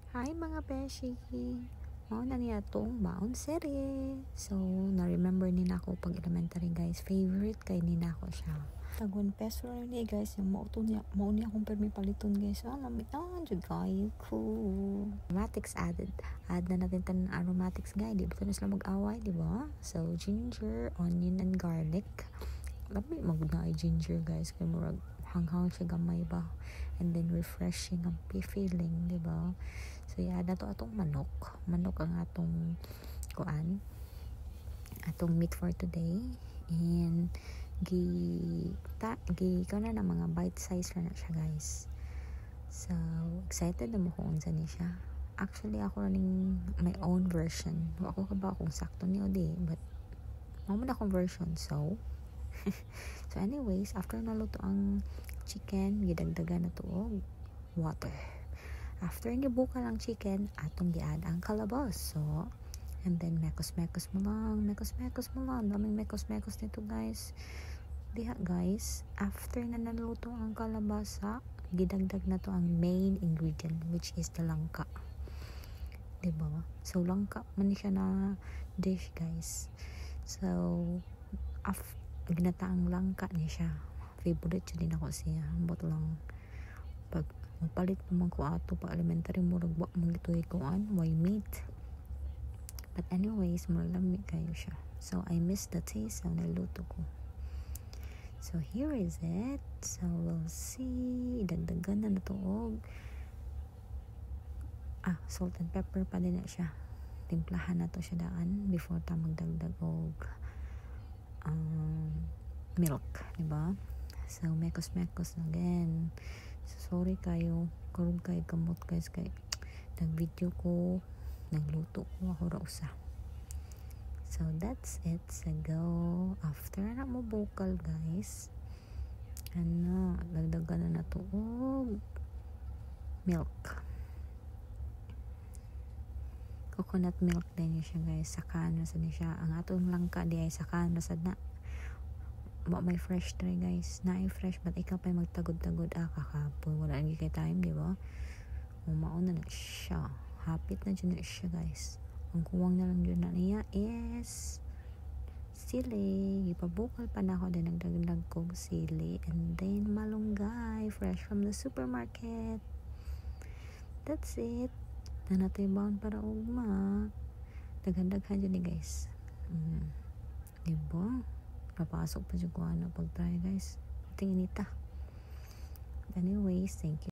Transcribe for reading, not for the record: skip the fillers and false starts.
Hi mga beshi! Mao na niya itong baon serye. So, na-remember ni nako pag elementary guys. Favorite kay ni nako siya. Tag 1 peso rin ni guys. Yung mao niya akong permi paliton guys. Lamit na dyan kayo ko. Aromatics added. Add na natin tanan aromatics guys. Di ba ito na sila mag-away, di ba? So, ginger, onion, and garlic. Lamit mag-na ay ginger guys. Kaya murag hanghang siya gamay ba. And then refreshing ang feeling, di ba? So na to atong manok ang atong kuan, atong meat for today. And gi kana na mga bite size na siya guys. So excited na mo kung unsa ni siya. Actually ako ning my own version. Ako ka ba kung sakto ni o di, but mao man akong version. So so anyways, after naluto ang chicken, gidagdagan na to og water. After gibuka lang chicken, atong gi-add ang kalabas. So, and then mekos-mekos mo lang. Daming mekos-mekos nito guys. Diha guys, after na naluto ang kalabasa, gidagdag na to ang main ingredient, which is the langka. Diba? So, langka man siya na dish guys. So, ginataang langka niya siya. Favorite siya din ako siya. But lang, pag palit naman ko ato pa elementary mo ragwa magituloy ko why meat, but anyways malamig kayo siya. So I miss the taste ng naluto ko. So here is it. So we'll see, dagdagan na natuog salt and pepper pa din na siya. Timplahan na to siya daan before ta magdagdag og milk, diba? So mekos again. So, sorry kayo, karog kayo kamot guys, kay nag-video ko, nagluto ko ako ra usa. So that's it. So go after na mo bukal guys, dagdagan na to og milk, coconut milk din siya guys. Saka na sa siya ang atong langka di ay saka na sad na may fresh try guys, fresh, but ikaw pa magtagod-tagod kakapoy wala lagi kay time, di ba? Mauna na siya, hapit na dyan na siya guys. Ang kuwang na lang dyan na niya is sili. Ipabukal pa na ako, din nagdagdag kong sili, and then malunggay fresh from the supermarket. That's it. Na natibaon para ugma daghan-daghan dyan ni guys. Diba? Papasok pa dyan ko pag try guys. Tingin nita. Anyways, thank you.